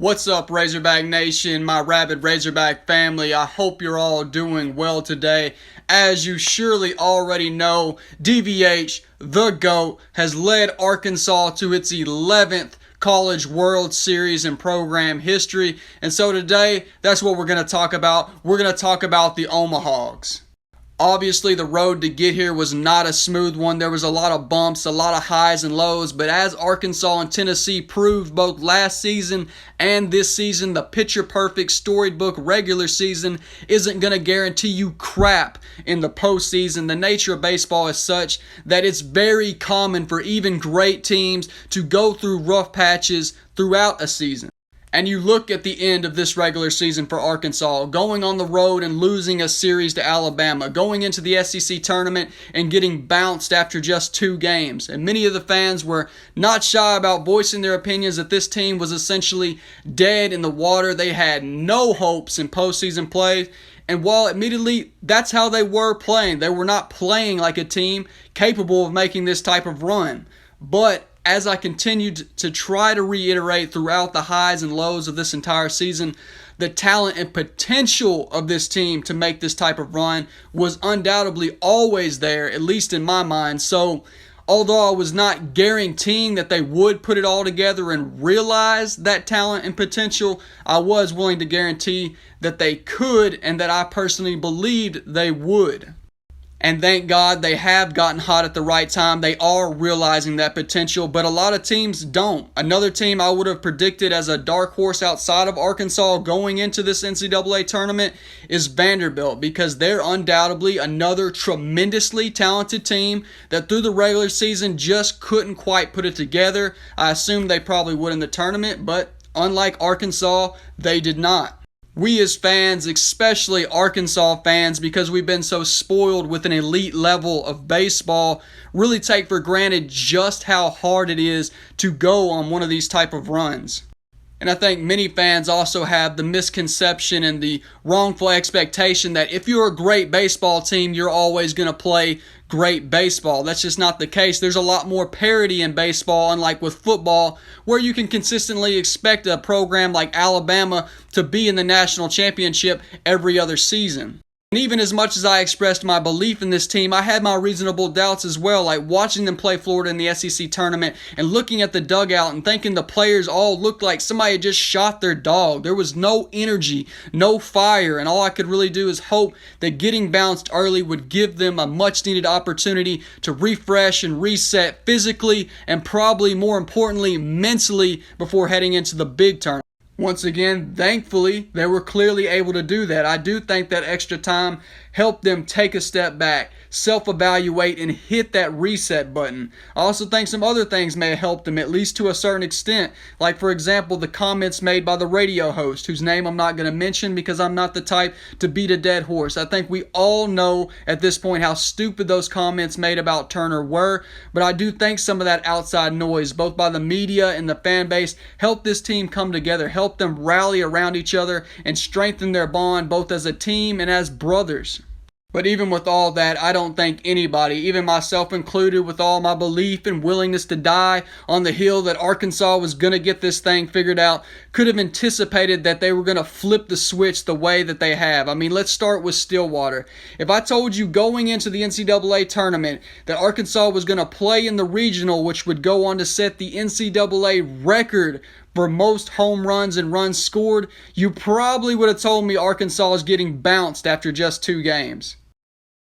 What's up, Razorback Nation, my rabid Razorback family? I hope you're all doing well today. As you surely already know, DVH, the GOAT, has led Arkansas to its 11th College World Series in program history. And so today, that's what we're going to talk about. We're going to talk about the OMAHOGS. Obviously, the road to get here was not a smooth one. There was a lot of bumps, a lot of highs and lows, but as Arkansas and Tennessee proved both last season and this season, the picture-perfect storybook regular season isn't going to guarantee you crap in the postseason. The nature of baseball is such that it's very common for even great teams to go through rough patches throughout a season. And you look at the end of this regular season for Arkansas, going on the road and losing a series to Alabama, going into the SEC tournament and getting bounced after just 2 games. And many of the fans were not shy about voicing their opinions that this team was essentially dead in the water. They had no hopes in postseason play. And while admittedly that's how they were playing, they were not playing like a team capable of making this type of run. But as I continued to try to reiterate throughout the highs and lows of this entire season, the talent and potential of this team to make this type of run was undoubtedly always there, at least in my mind. So, although I was not guaranteeing that they would put it all together and realize that talent and potential, I was willing to guarantee that they could and that I personally believed they would. And thank God they have gotten hot at the right time. They are realizing that potential, but a lot of teams don't. Another team I would have predicted as a dark horse outside of Arkansas going into this NCAA tournament is Vanderbilt, because they're undoubtedly another tremendously talented team that through the regular season just couldn't quite put it together. I assume they probably would in the tournament, but unlike Arkansas, they did not. We as fans, especially Arkansas fans, because we've been so spoiled with an elite level of baseball, really take for granted just how hard it is to go on one of these type of runs. And I think many fans also have the misconception and the wrongful expectation that if you're a great baseball team, you're always going to play great baseball. That's just not the case. There's a lot more parity in baseball, unlike with football, where you can consistently expect a program like Alabama to be in the national championship every other season. And even as much as I expressed my belief in this team, I had my reasonable doubts as well, like watching them play Florida in the SEC tournament and looking at the dugout and thinking the players all looked like somebody had just shot their dog. There was no energy, no fire, and all I could really do is hope that getting bounced early would give them a much-needed opportunity to refresh and reset physically and probably more importantly mentally before heading into the big tournament. Once again, thankfully, they were clearly able to do that. I do think that extra time helped them take a step back, self-evaluate, and hit that reset button. I also think some other things may have helped them, at least to a certain extent. Like, for example, the comments made by the radio host, whose name I'm not going to mention because I'm not the type to beat a dead horse. I think we all know at this point how stupid those comments made about Turner were, but I do think some of that outside noise, both by the media and the fan base, helped this team come together, helped them rally around each other, and strengthen their bond both as a team and as brothers. But even with all that, I don't think anybody, even myself included, with all my belief and willingness to die on the hill that Arkansas was going to get this thing figured out, could have anticipated that they were going to flip the switch the way that they have. I mean, let's start with Stillwater. If I told you going into the NCAA tournament that Arkansas was going to play in the regional, which would go on to set the NCAA record for most home runs and runs scored, you probably would have told me Arkansas is getting bounced after just 2 games.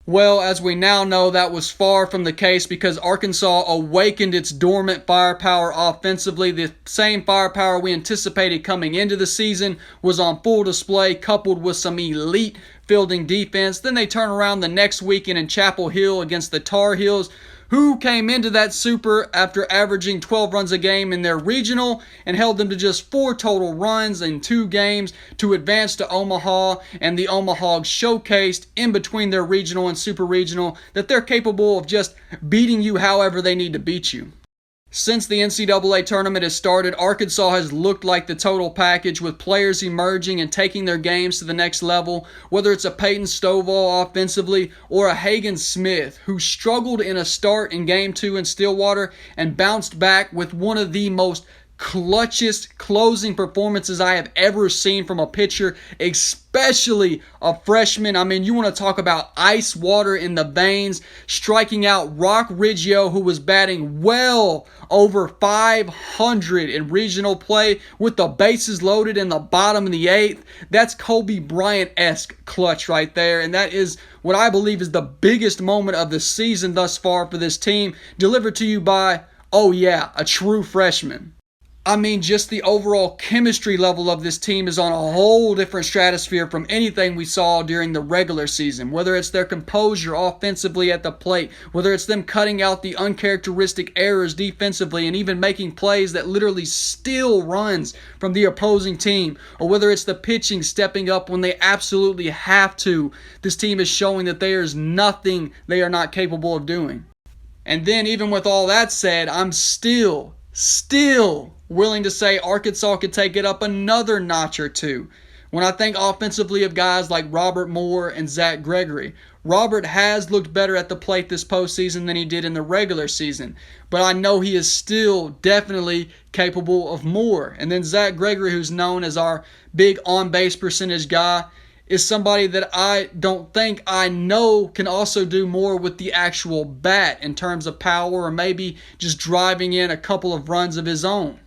Well, as we now know, that was far from the case because Arkansas awakened its dormant firepower offensively. The same firepower we anticipated coming into the season was on full display, coupled with some elite fielding defense. Then they turn around the next weekend in Chapel Hill against the Tar Heels, who came into that super after averaging 12 runs a game in their regional and held them to just 4 total runs in 2 games to advance to Omaha, and the OMAHOGS showcased in between their regional and super regional that they're capable of just beating you however they need to beat you. Since the NCAA tournament has started, Arkansas has looked like the total package, with players emerging and taking their games to the next level, whether it's a Peyton Stovall offensively or a Hagen Smith, who struggled in a start in Game 2 in Stillwater and bounced back with one of the most clutchest closing performances I have ever seen from a pitcher, especially a freshman. I mean, you want to talk about ice water in the veins, striking out Rock Riggio, who was batting well over 500 in regional play with the bases loaded in the bottom of the eighth. That's Kobe Bryant-esque clutch right there, and that is what I believe is the biggest moment of the season thus far for this team, delivered to you by, oh yeah, a true freshman. I mean, just the overall chemistry level of this team is on a whole different stratosphere from anything we saw during the regular season. Whether it's their composure offensively at the plate, whether it's them cutting out the uncharacteristic errors defensively and even making plays that literally steal runs from the opposing team, or whether it's the pitching stepping up when they absolutely have to, this team is showing that there is nothing they are not capable of doing. And then even with all that said, I'm still willing to say Arkansas could take it up another notch or two. When I think offensively of guys like Robert Moore and Zach Gregory, Robert has looked better at the plate this postseason than he did in the regular season, but I know he is still definitely capable of more. And then Zach Gregory, who's known as our big on-base percentage guy, is somebody that I don't think I know can also do more with the actual bat in terms of power, or maybe just driving in a couple of runs of his own.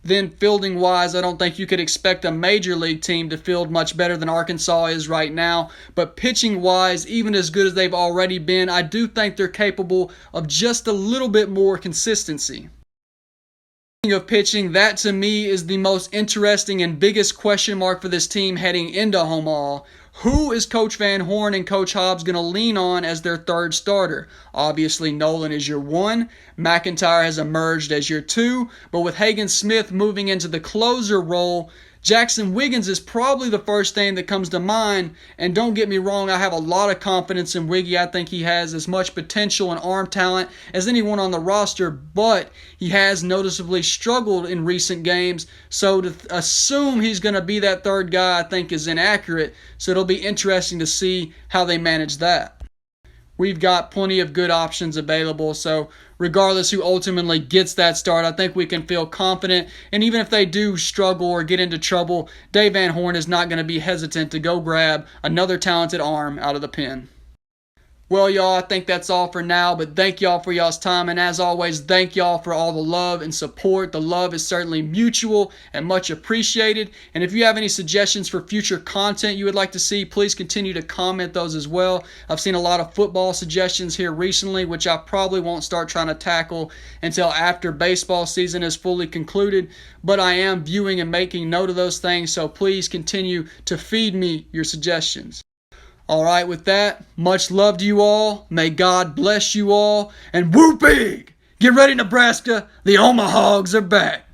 Then fielding-wise, I don't think you could expect a major league team to field much better than Arkansas is right now. But pitching-wise, even as good as they've already been, I do think they're capable of just a little bit more consistency. Speaking of pitching, that to me is the most interesting and biggest question mark for this team heading into Omaha. Who is Coach Van Horn and Coach Hobbs going to lean on as their third starter? Obviously, Nolan is your one. McIntyre has emerged as your two. But with Hagen Smith moving into the closer role, Jackson Wiggins is probably the first thing that comes to mind. And don't get me wrong, I have a lot of confidence in Wiggy. I think he has as much potential and arm talent as anyone on the roster, but he has noticeably struggled in recent games. So to assume he's going to be that third guy, I think, is inaccurate. So it'll be interesting to see how they manage that. We've got plenty of good options available, so regardless who ultimately gets that start, I think we can feel confident. And even if they do struggle or get into trouble, Dave Van Horn is not going to be hesitant to go grab another talented arm out of the pen. Well, y'all, I think that's all for now, but thank y'all for y'all's time, and as always, thank y'all for all the love and support. The love is certainly mutual and much appreciated, and if you have any suggestions for future content you would like to see, please continue to comment those as well. I've seen a lot of football suggestions here recently, which I probably won't start trying to tackle until after baseball season is fully concluded, but I am viewing and making note of those things, so please continue to feed me your suggestions. All right, with that, much love to you all. May God bless you all. And whoop big! Get ready, Nebraska. The OMAHOGS are back.